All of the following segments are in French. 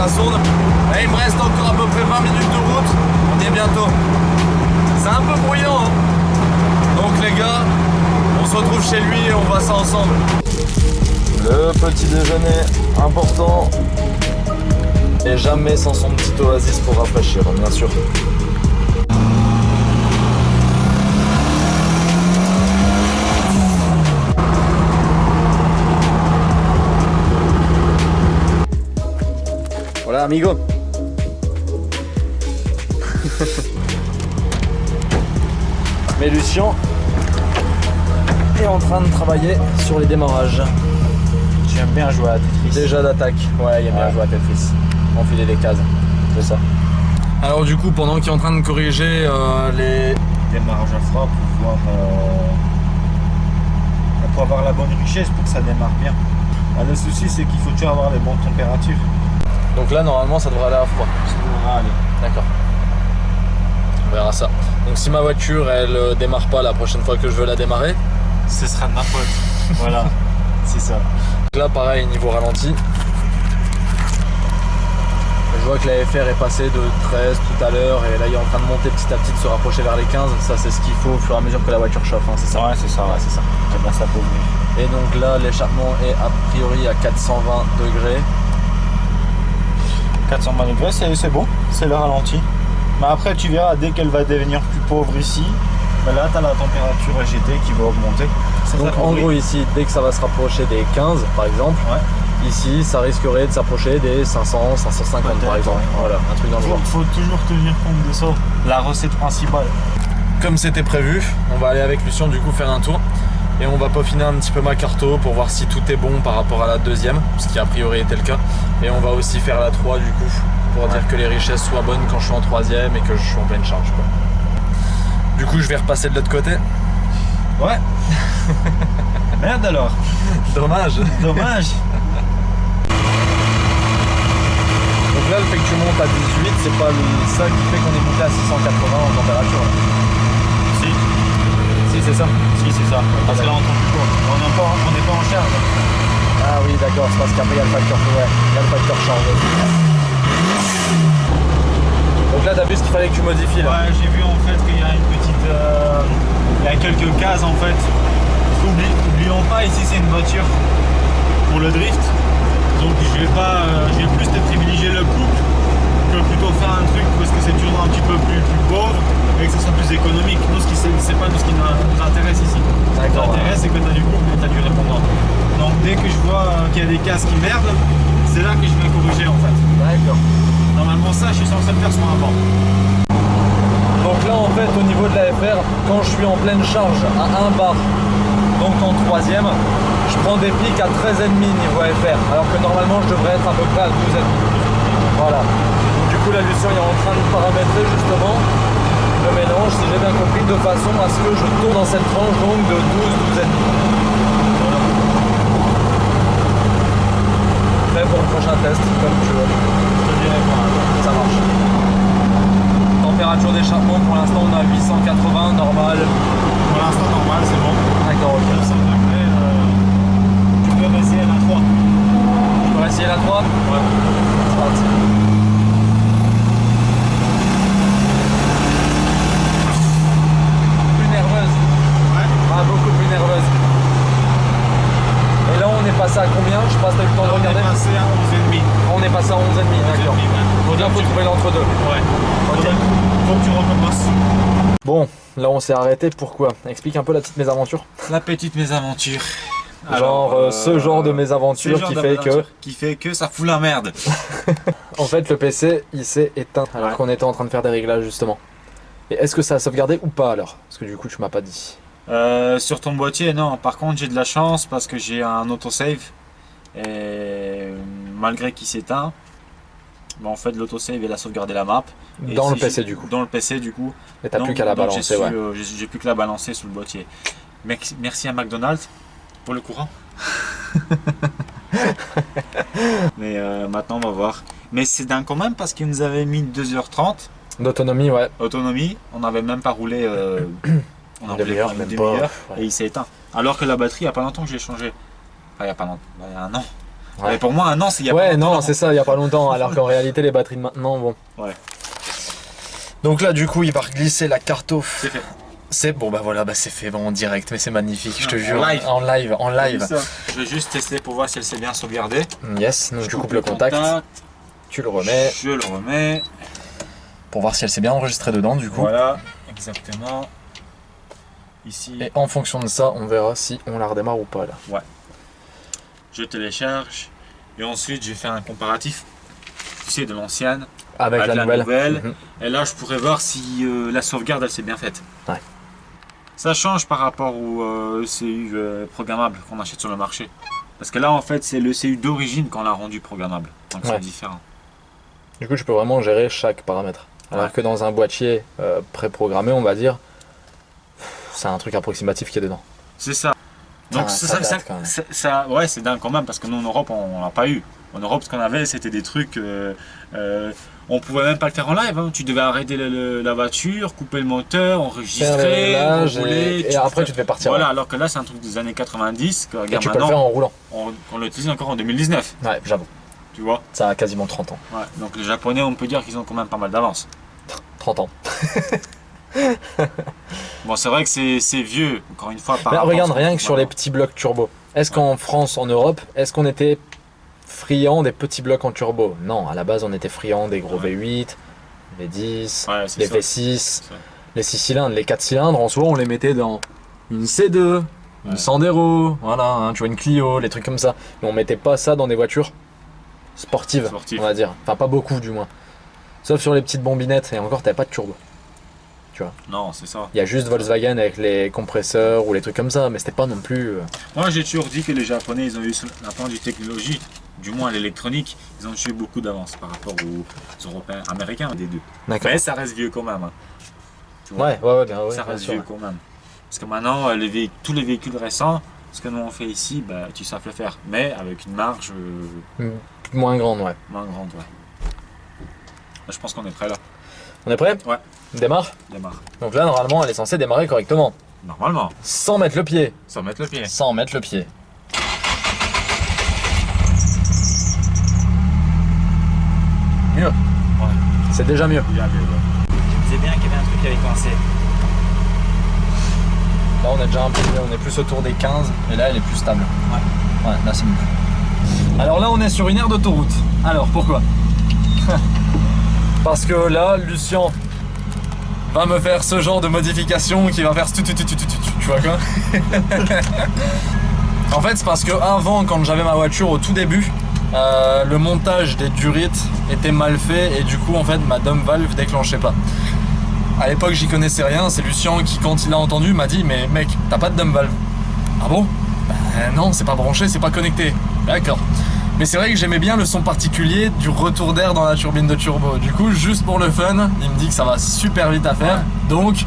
Sourde. Et il me reste encore à peu près 20 minutes de route. On y est bientôt. C'est un peu bruyant, hein. Donc les gars, on se retrouve chez lui et on voit ça ensemble. Le petit déjeuner important. Et jamais sans son petit oasis pour rafraîchir, bien sûr. Voilà, amigo. Mais Lucien est en train de travailler sur les démarrages. J'aime bien jouer à Tetris. Déjà d'attaque. Ouais, il aime bien jouer à Tetris. Enfiler les cases, c'est ça. Alors du coup, pendant qu'il est en train de corriger les démarrage à froid pour avoir la bonne richesse pour que ça démarre bien. Le souci c'est qu'il faut toujours avoir les bonnes températures. Donc là normalement ça devrait aller à froid. Ça devrait aller. D'accord. On verra ça. Donc si ma voiture elle démarre pas la prochaine fois que je veux la démarrer, ce sera de ma faute. Voilà, c'est ça. Donc là pareil niveau ralenti. Je vois que la FR est passée de 13 tout à l'heure et là il est en train de monter petit à petit, de se rapprocher vers les 15. Ça c'est ce qu'il faut au fur et à mesure que la voiture chauffe, hein, c'est ça? Ouais, c'est ça. Ouais, c'est ça. J'aime bien ça pour venir. Et donc là l'échappement est a priori à 420 degrés. 420 degrés, c'est bon, c'est le ralenti. Mais après tu verras, dès qu'elle va devenir plus pauvre ici, ben là tu as la température GT qui va augmenter. Donc en gros ici, dès que ça va se rapprocher des 15 par exemple, ouais. Ici ça risquerait de s'approcher des 500, 550 par exemple. Voilà, un truc dans le genre. Faut toujours tenir compte de ça, la recette principale. Comme c'était prévu, on va aller avec Lucien du coup faire un tour. Et on va peaufiner un petit peu ma carto pour voir si tout est bon par rapport à la deuxième, ce qui a priori était le cas. Et on va aussi faire la 3 du coup, pour dire que les richesses soient bonnes quand je suis en troisième et que je suis en pleine charge, quoi. Du coup je vais repasser de l'autre côté. Ouais. Merde alors. Dommage. Dommage. Donc là le fait que tu montes à 18, c'est pas ça qui fait qu'on est monté à 680 en température. Si. Si c'est ça. Si c'est ça. Parce que là on tombe plus court. On n'est pas en charge. Ah oui d'accord, c'est parce qu'après il y a le facteur, ouais, il y a le facteur charge. Donc là t'as vu ce qu'il fallait que tu modifies là. Ouais, j'ai vu en fait qu'il y a une petite... il y a quelques cases en fait. Oublions pas, ici c'est une voiture pour le drift. Donc je vais plus te privilégier le couple que plutôt faire un truc parce que c'est toujours un petit peu plus pauvre et que ce soit plus économique. Nous c'est pas ce qui nous intéresse ici. Ce qui nous intéresse c'est que tu as du couple et tu as du répondant. Donc dès que je vois qu'il y a des cases qui merdent, c'est là que je vais corriger en fait. D'accord. Normalement ça je suis censé le faire sur un banc. Donc là en fait au niveau de la FR, quand je suis en pleine charge à 1 bar, donc en troisième, je prends des pics à 13,5 niveau FR, alors que normalement je devrais être à peu près à 12,5. Voilà. Donc du coup là Lucien est en train de paramétrer justement le mélange, si j'ai bien compris, de façon à ce que je tourne dans cette tranche donc de 12,5. Voilà. Prêt pour le prochain test, comme tu veux. Je te dirai quoi. Ça marche. Température d'échappement pour l'instant on a 880 normal. Pour l'instant normal c'est bon. D'accord, ok. 900 degrés, tu peux essayer la 3. Je peux essayer la 3? Ouais. C'est parti. Plus nerveuse. Ouais. Ah, beaucoup plus nerveuse. Et là on est passé à combien? Je passe, t'as eu le temps de regarder? On est passé à 11,5. On est passé à 11,5, d'accord. Donc là faut trouver l'entre-deux. Ouais. Ok. Faut que tu recommences. Bon, là on s'est arrêté, pourquoi? Explique un peu la petite mésaventure. La petite mésaventure. Ce genre de mésaventure qui fait que ça fout la merde. En fait le PC il s'est éteint alors qu'on était en train de faire des réglages justement. Et est-ce que ça a sauvegardé ou pas alors? Parce que du coup tu m'as pas dit. Sur ton boîtier non, par contre j'ai de la chance parce que j'ai un autosave. Et malgré qu'il s'éteint, bah, en fait l'autosave il a sauvegardé la map. Dans le PC du coup. Dans le PC du coup. Et t'as plus qu'à la balancer, ouais. J'ai plus que la balancer sous le boîtier. Merci à McDonald's pour le courant. Mais maintenant on va voir. Mais c'est dingue quand même parce qu'ils nous avaient mis 2h30 d'autonomie, ouais. Autonomie, on n'avait même pas roulé on a roulé une demi-heure et il s'est éteint. Alors que la batterie, il n'y a pas longtemps que je l'ai changé. Enfin, il y a pas longtemps, il y a un an. Ouais. Mais pour moi, un an, c'est il y a pas Ouais, longtemps. non, c'est ça, il y a pas longtemps. Alors qu'en réalité, les batteries de maintenant, bon. Ouais. Donc là, du coup, il va glisser la carte. C'est fait. C'est bon, bah voilà, bah c'est fait bon, en direct, mais c'est magnifique, je te En jure. live. En live. Je vais juste tester pour voir si elle s'est bien sauvegardée. Yes, donc tu coupes le contact, tu le remets Je le remets. pour voir si elle s'est bien enregistrée dedans, du coup. Voilà, exactement. Ici, Et en fonction de ça, on verra si on la redémarre ou pas là. je télécharge. Et ensuite, je vais faire un comparatif. Tu sais, de l'ancienne Avec la nouvelle. Mhm. Et là, je pourrais voir si la sauvegarde, elle s'est bien faite. Ouais. Ça change par rapport au CU programmable qu'on achète sur le marché. Parce que là, en fait, c'est le CU d'origine qu'on l'a rendu programmable. Donc, Ouais. c'est différent. Du coup, tu peux vraiment gérer chaque paramètre. Alors Ouais. que dans un boîtier préprogrammé, on va dire, c'est un truc approximatif qui est dedans. C'est ça. Donc, ça date, quand même. ouais, c'est dingue quand même. Parce que nous, en Europe, on l'a pas eu. En Europe, ce qu'on avait, c'était des trucs... on pouvait même pas le faire en live. Hein. Tu devais arrêter la voiture, couper le moteur, Faire enregistrer, le réglage rouler. et après tu devais partir. Voilà, alors que là, c'est un truc des années 90. Que, Et regarde, tu peux le faire maintenant, en roulant. on l'utilise encore en 2019. Ouais, j'avoue. Tu vois. Ça a quasiment 30 ans. Ouais. Donc les Japonais, on peut dire qu'ils ont quand même pas mal d'avance. 30 ans. Bon, c'est vrai que c'est vieux, encore une fois. Par Là, rapport regarde, à ce rien qu'on que sur voit. les petits blocs turbo. Est-ce qu'en France, en Europe, est-ce qu'on était friand des petits blocs en turbo? Non, à la base, on était friand des gros V8, V10, Ouais, c'est les ça. V6, ça. les 6 cylindres, les 4 cylindres. En soi, on les mettait dans une C2, une Ouais. Sandero, voilà, hein, tu vois, une Clio, les trucs comme ça. Mais on mettait pas ça dans des voitures sportives, Sportives. on va dire. Enfin, pas beaucoup, du moins. Sauf sur les petites bombinettes, et encore, t'avais pas de turbo. Non, c'est ça. Il y a juste Volkswagen avec les compresseurs ou les trucs comme ça, mais c'était pas non plus. Moi, j'ai toujours dit que les Japonais, ils ont eu, la part du technologie, du moins l'électronique, ils ont eu beaucoup d'avance par rapport aux Européens, Américains, des deux. D'accord. Mais ça reste vieux quand même. Hein. Tu vois. Ouais, bien, ouais, Ça bien reste sûr. vieux quand même. Parce que maintenant, tous les véhicules récents, ce que nous on fait ici, bah, tu sais le faire. Mais avec une marge Moins grande, ouais. moins grande. Ouais. Là, je pense qu'on est prêt là. On est prêt? Ouais. On démarre? Démarre. Donc là, normalement, elle est censée démarrer correctement. Normalement, Sans mettre le pied. sans mettre le pied. Sans mettre le pied. Mieux. Ouais. C'est déjà mieux. Il y a mieux, ouais. C'est bien qu'il y avait un truc qui avait coincé. Là, on est déjà un peu mieux. On est plus autour des 15. Et là, elle est plus stable. Ouais, là, c'est mieux. Alors là, on est sur une aire d'autoroute. Alors, pourquoi? Parce que là, Lucien va me faire ce genre de modification qui va faire tu vois quoi? En fait, c'est parce que avant, quand j'avais ma voiture au tout début, le montage des durites était mal fait et du coup, en fait, ma dump valve déclenchait pas. À l'époque, j'y connaissais rien. C'est Lucien qui, quand il l'a entendu, m'a dit mais mec, t'as pas de dump valve? Ah bon? Non, c'est pas branché, c'est pas connecté. D'accord. Mais c'est vrai que j'aimais bien le son particulier du retour d'air dans la turbine de turbo. Du coup, juste pour le fun, il me dit que ça va super vite à faire. Donc,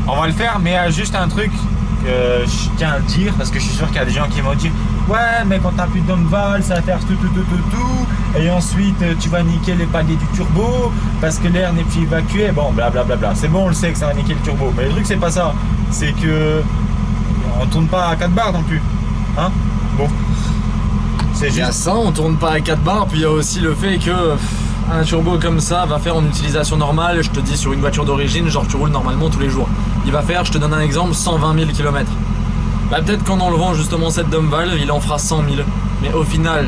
On va le faire, mais il y a juste un truc que je tiens à le dire, parce que je suis sûr qu'il y a des gens qui vont dire ouais, mais quand t'as plus de dump valve, ça va faire tout, et ensuite tu vas niquer les paliers du turbo, parce que l'air n'est plus évacué, bon, blablabla. C'est bon, on le sait que ça va niquer le turbo, mais le truc, c'est pas ça. C'est que on tourne pas à 4 barres non plus. Hein? Bon. C'est il y a juste. ça, on tourne pas à 4 barres. Puis il y a aussi le fait que un turbo comme ça va faire en utilisation normale. Je te dis, sur une voiture d'origine, genre tu roules normalement tous les jours. Il va faire, je te donne un exemple, 120 000 km. Bah, peut-être qu'en enlevant justement cette dump valve, il en fera 100 000. Mais au final,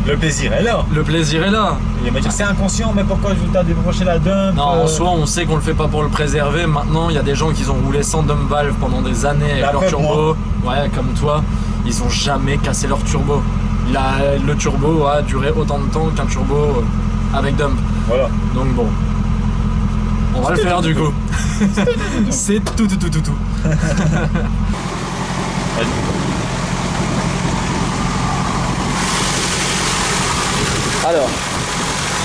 Le plaisir est là. le plaisir est là. Il va dire c'est inconscient, mais pourquoi je t'ai débranché la dump? Non, en soi, on sait qu'on le fait pas pour le préserver. Maintenant, il y a des gens qui ont roulé sans dump valve pendant des années avec La leur preuve, turbo. Ouais, comme toi, ils ont jamais cassé leur turbo. Le turbo a duré autant de temps qu'un turbo avec dump. Voilà. Donc bon, on va le faire du coup. C'est tout. Alors,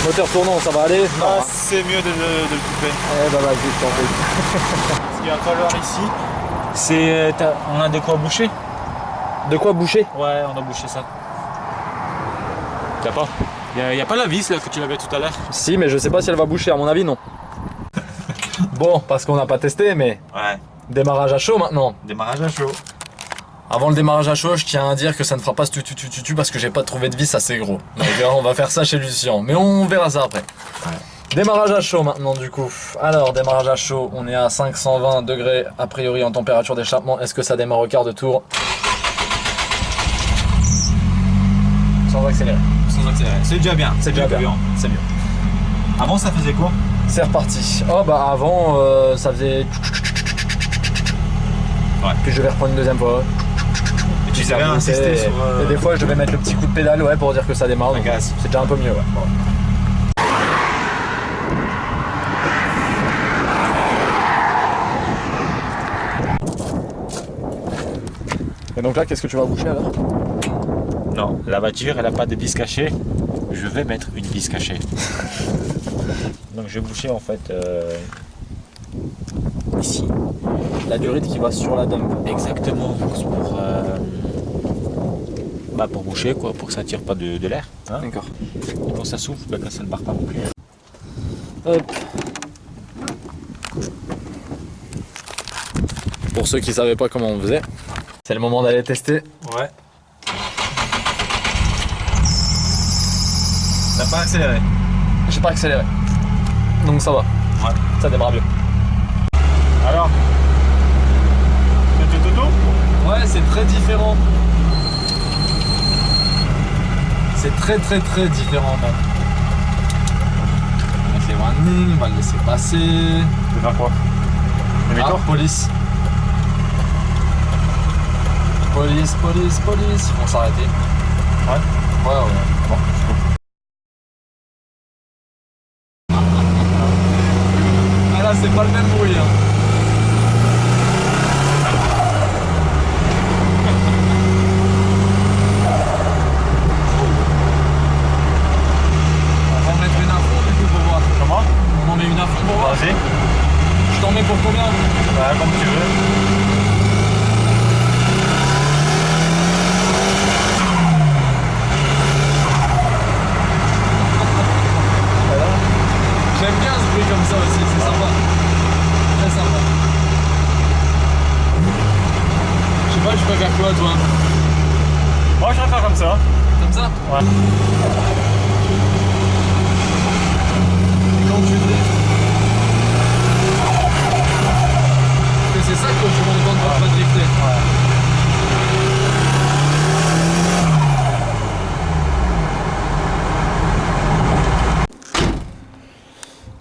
moteur tournant, ça va aller? Ah, c'est mieux de le couper. Eh bah vas-y, je t'en prie. Ce qu'il va falloir ici, c'est. On a de quoi boucher? De quoi boucher? Ouais, on a bouché ça. Y'a pas? Y'a pas la vis là que tu l'avais tout à l'heure? Si, mais je sais pas si elle va boucher, à mon avis non. Bon, parce qu'on n'a pas testé, mais Ouais. démarrage à chaud maintenant. Démarrage à chaud. Avant le démarrage à chaud, je tiens à dire que ça ne fera pas ce tu parce que j'ai pas trouvé de vis assez gros. Donc on va faire ça chez Lucien, mais on verra ça après. Ouais. Démarrage à chaud maintenant du coup. Alors démarrage à chaud, on est à 520 degrés a priori en température d'échappement. Est-ce que ça démarre au quart de tour? Sans accélérer. Sans accélérer. C'est déjà bien. C'est déjà bien. C'est mieux. Avant ça faisait quoi? C'est reparti. Oh bah avant ça faisait... Ouais. Puis je vais reprendre une deuxième fois. Et tu devais insister sur... Et des fois je devais mettre le petit coup de pédale ouais, pour dire que ça démarre. Donc gaz. c'est déjà un peu mieux. Ouais. Bon. Et donc là, qu'est-ce que tu vas boucher alors? Non, la voiture elle n'a pas de vis cachée. Je vais mettre une vis cachée. Donc je vais boucher en fait ici. La durite qui va sur la dump. Exactement, pour boucher quoi, pour que ça ne tire pas de l'air. Hein. D'accord. Et quand ça souffle, que ça ne part pas non plus. Hop. Pour ceux qui ne savaient pas comment on faisait, c'est le moment d'aller tester. Ouais. T'as pas accéléré? J'ai pas accéléré. Donc ça va. Ouais. Ça démarre bien. Alors? Ouais, c'est très différent. C'est très différent même. On va mettre les warnings, on va le laisser passer. Tu veux faire quoi? Ah, police. Police. Ils vont s'arrêter. Ouais. Ouais. Bon. Ah là, c'est pas le même bruit. Hein. On va en mettre une à fond du coup pour voir. Comment? On en met une à fond pour voir. Vas-y. Je t'en mets pour combien? Bah, comme tu veux. J'aime bien ce bruit comme ça aussi, c'est sympa. Très sympa. Je sais pas, je préfère quoi toi? Moi je préfère comme ça. Comme ça? Ouais. Et quand tu driftes, parce que c'est ça que tu vas entendre quand tu vas drifter. Ouais.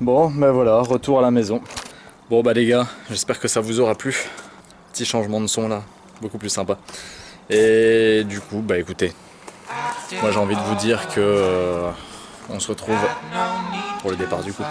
Bon, ben voilà, retour à la maison. Bon bah les gars, j'espère que ça vous aura plu. Petit changement de son là, beaucoup plus sympa. Et du coup, bah écoutez, moi j'ai envie de vous dire que on se retrouve pour le départ du coup.